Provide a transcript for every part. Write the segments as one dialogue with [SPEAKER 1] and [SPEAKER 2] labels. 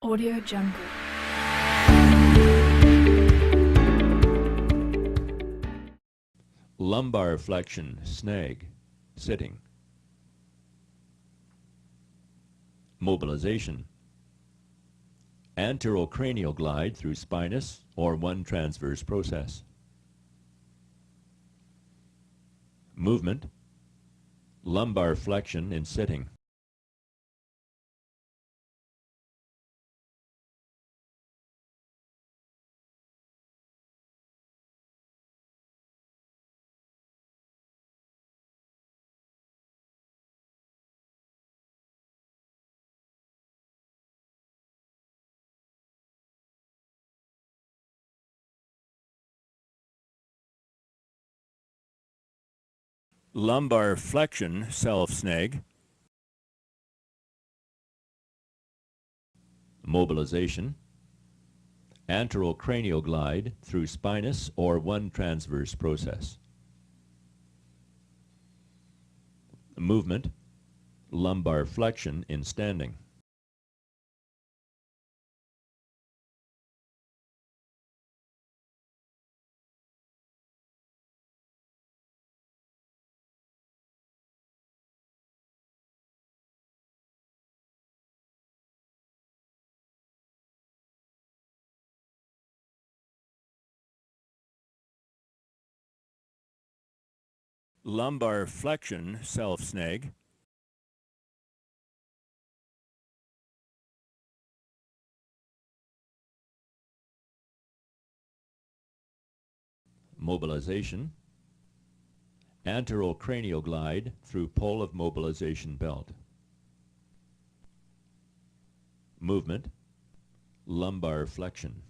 [SPEAKER 1] Audio Jungle.
[SPEAKER 2] Lumbar flexion, snag, sitting. Mobilization. Anterocranial glide through spinous or one transverse process. Movement. Lumbar flexion in sitting. Lumbar flexion, self-snag. Mobilization. Anterocranial glide through spinous or one transverse process. Movement. Lumbar flexion in standing. Lumbar flexion, self-snag. Mobilization. Anterocranial glide through pole of mobilization belt. Movement. Lumbar flexion.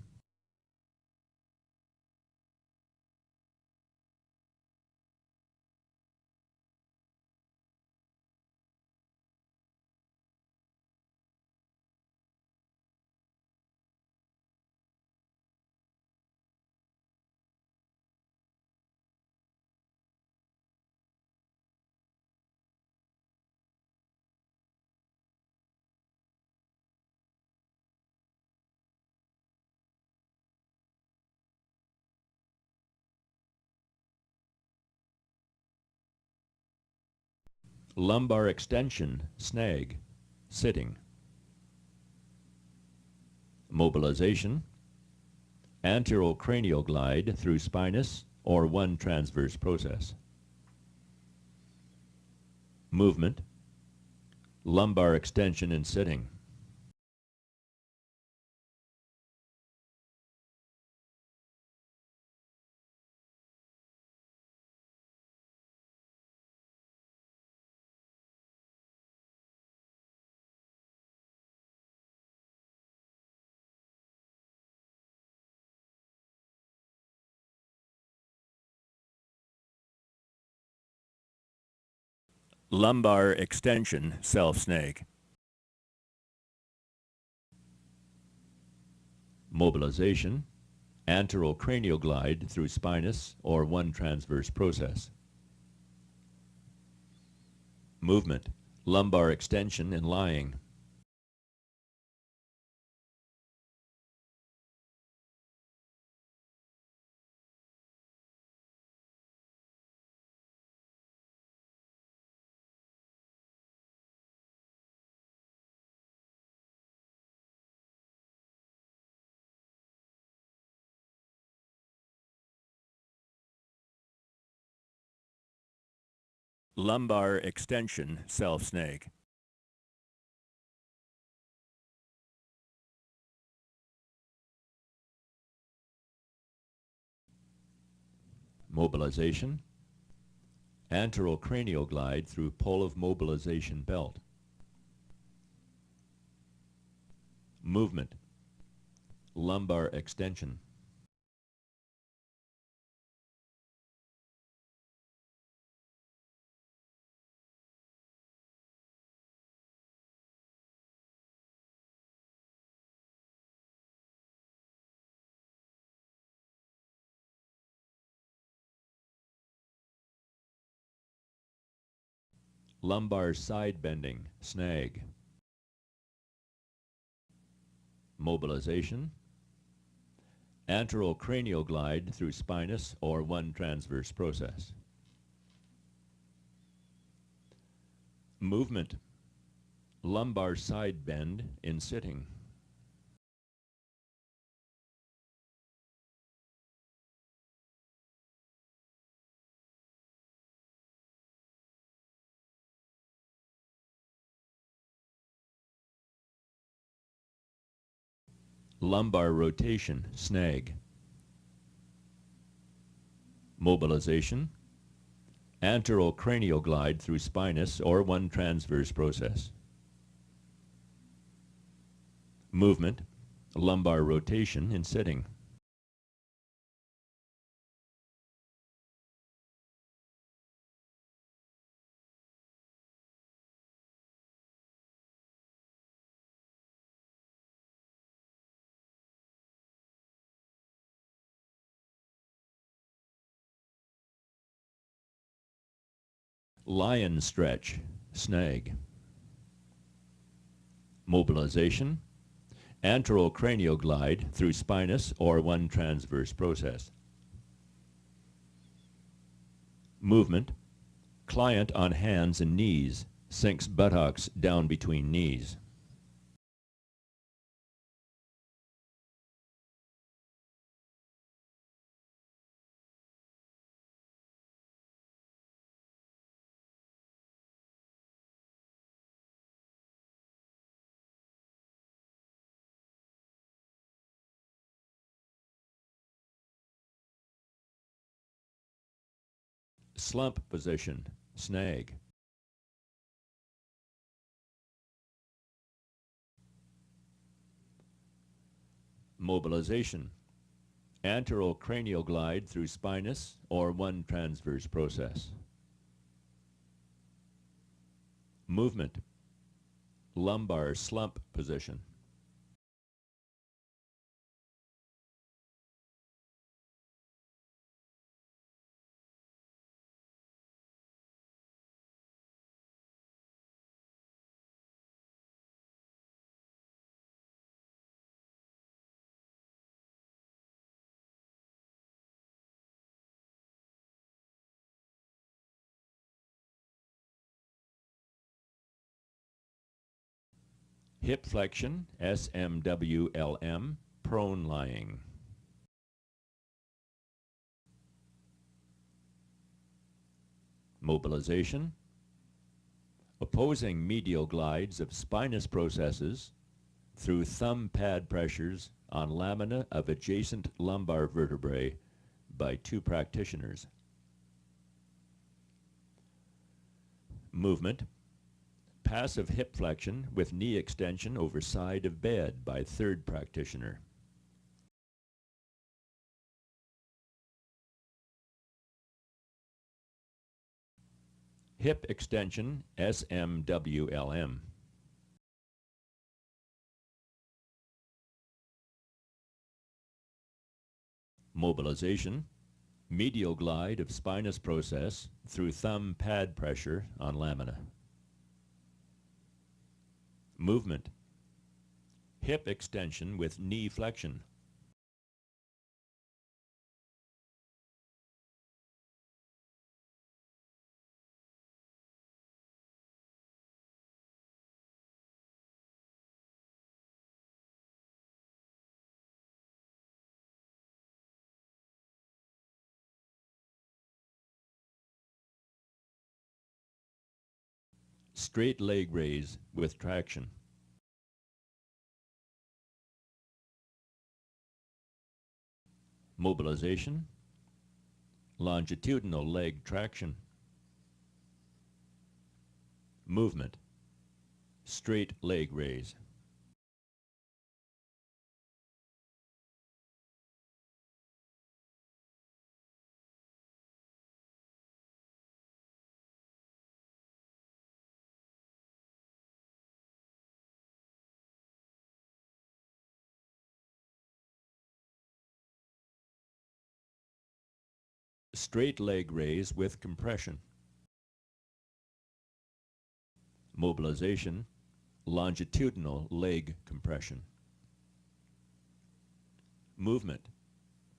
[SPEAKER 2] Lumbar extension, snag, sitting. Mobilization. Anterocranial glide through spinous or one transverse process. Movement. Lumbar extension in sitting. Lumbar extension, self-snag. Mobilization. Anterocranial glide through spinous or one transverse process. Movement. Lumbar extension in lying. Lumbar extension, self-snag. Mobilization. Anterocranial glide through pole of mobilization belt. Movement. Lumbar extension. Lumbar side bending, snag. mobilization, anterocranial glide through spinous or one transverse process. Movement, lumbar side bend in sitting. Lumbar rotation, snag. Mobilization, anterocranial glide through spinous or one transverse process. Movement, lumbar rotation in sitting. Lion stretch, snag. Mobilization, anterocranial glide through spinous or one transverse process. Movement, client on hands and knees, sinks buttocks down between knees. Slump position, snag. Mobilization, anterocranial glide through spinous or one transverse process. Movement, lumbar slump position. Hip flexion, SMWLM, prone lying. Mobilization, opposing medial glides of spinous processes through thumb pad pressures on lamina of adjacent lumbar vertebrae by two practitioners. Movement, passive hip flexion with knee extension over side of bed by third practitioner. Hip extension, SMWLM. Mobilization, medial glide of spinous process through thumb pad pressure on lamina. Movement, hip extension with knee flexion. Straight leg raise with traction. Mobilization, longitudinal leg traction. Movement, straight leg raise. Straight leg raise with compression. Mobilization, longitudinal leg compression. Movement.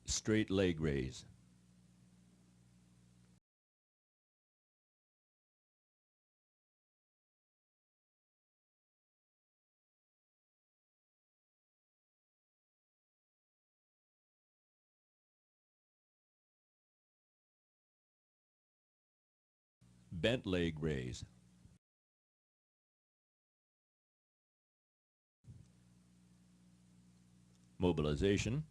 [SPEAKER 2] Straight leg raise. Bent leg raise. Mobilization.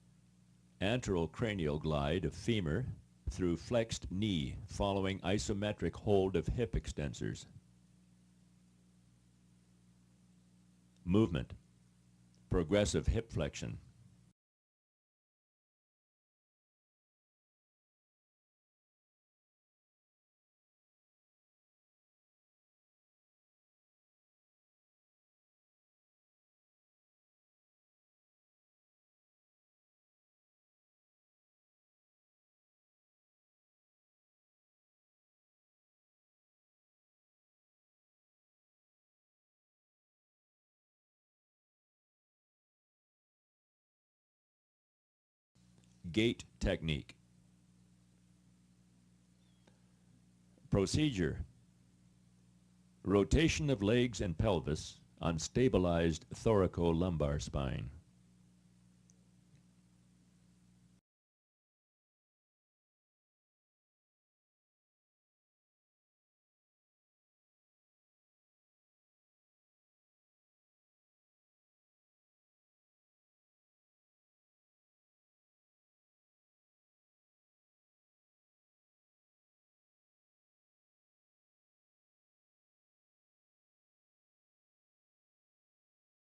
[SPEAKER 2] Anterocranial glide of femur through flexed knee following isometric hold of hip extensors. Movement. Progressive hip flexion. Gait technique. Procedure. Rotation of legs and pelvis on stabilized thoracolumbar spine.